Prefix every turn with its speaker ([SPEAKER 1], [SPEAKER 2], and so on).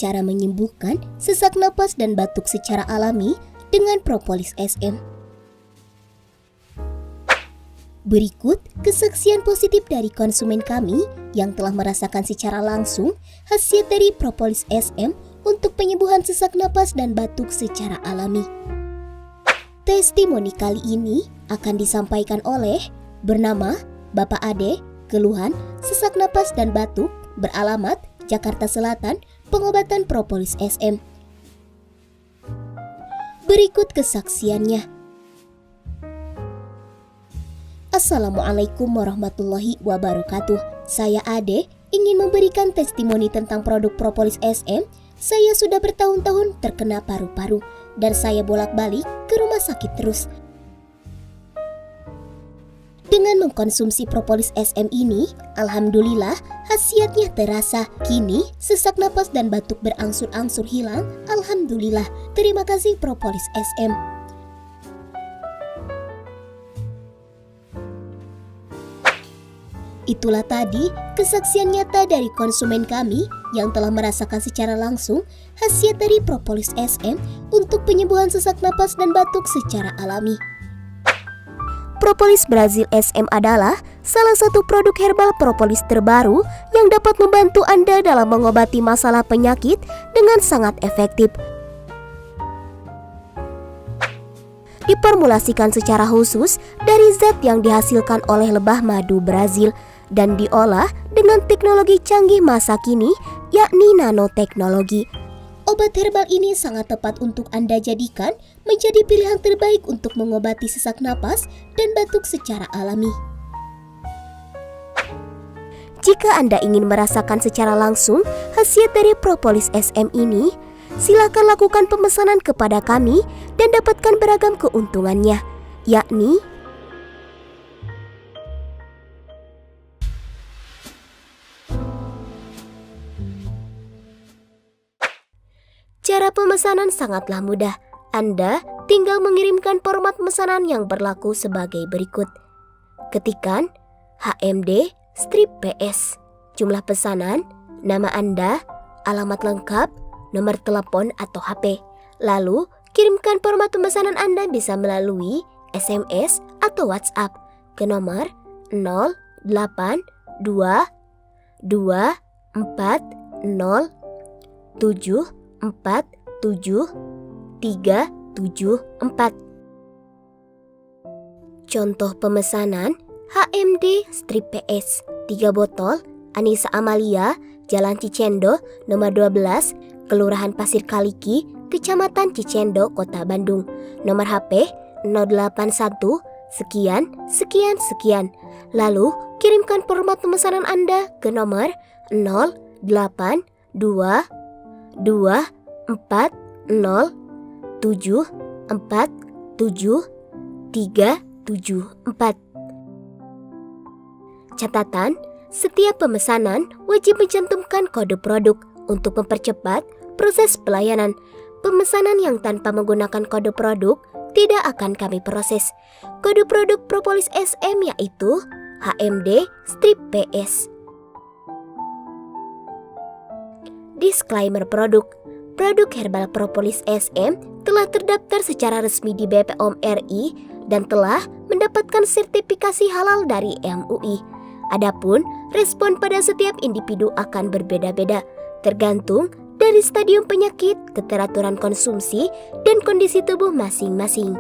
[SPEAKER 1] cara menyembuhkan sesak napas dan batuk secara alami dengan propolis SM. Berikut kesaksian positif dari konsumen kami yang telah merasakan secara langsung khasiat dari propolis SM untuk penyembuhan sesak napas dan batuk secara alami. Testimoni kali ini akan disampaikan oleh bernama Bapak Ade, keluhan sesak napas dan batuk, beralamat Jakarta Selatan, pengobatan propolis SM. Berikut kesaksiannya. Assalamualaikum warahmatullahi wabarakatuh. Saya Ade, ingin memberikan testimoni tentang produk propolis SM. Saya sudah bertahun-tahun terkena paru-paru dan saya bolak-balik ke rumah sakit terus. Dengan mengkonsumsi propolis SM ini, alhamdulillah khasiatnya terasa. Kini sesak napas dan batuk berangsur-angsur hilang. Alhamdulillah. Terima kasih propolis SM. Itulah tadi kesaksian nyata dari konsumen kami yang telah merasakan secara langsung khasiat dari propolis SM untuk penyembuhan sesak napas dan batuk secara alami. Propolis Brazil SM adalah salah satu produk herbal propolis terbaru yang dapat membantu Anda dalam mengobati masalah penyakit dengan sangat efektif. Diformulasikan secara khusus dari zat yang dihasilkan oleh lebah madu Brazil dan diolah dengan teknologi canggih masa kini, yakni nanoteknologi. Obat herbal ini sangat tepat untuk Anda jadikan menjadi pilihan terbaik untuk mengobati sesak napas dan batuk secara alami. Jika Anda ingin merasakan secara langsung khasiat dari propolis SM ini, silakan lakukan pemesanan kepada kami dan dapatkan beragam keuntungannya, yakni cara pemesanan sangatlah mudah. Anda tinggal mengirimkan format pemesanan yang berlaku sebagai berikut. Ketikkan HMD strip PS, jumlah pesanan, nama Anda, alamat lengkap, nomor telepon atau HP. Lalu, kirimkan format pemesanan Anda bisa melalui SMS atau WhatsApp ke nomor 08224074774. Contoh pemesanan HMD strip PS 3 botol Anissa Amalia, Jalan Cicendo, nomor 12, Kelurahan Pasir Kaliki, Kecamatan Cicendo, Kota Bandung. Nomor HP 081 sekian sekian sekian. Lalu kirimkan format pemesanan Anda ke nomor 082240747374. Catatan, setiap pemesanan wajib mencantumkan kode produk untuk mempercepat proses pelayanan. Pemesanan yang tanpa menggunakan kode produk tidak akan kami proses. Kode produk propolis SM yaitu HMD strip PS. Disclaimer produk. Produk herbal propolis SM telah terdaftar secara resmi di BPOM RI dan telah mendapatkan sertifikasi halal dari MUI. Adapun respon pada setiap individu akan berbeda-beda, tergantung dari stadium penyakit, keteraturan konsumsi, dan kondisi tubuh masing-masing.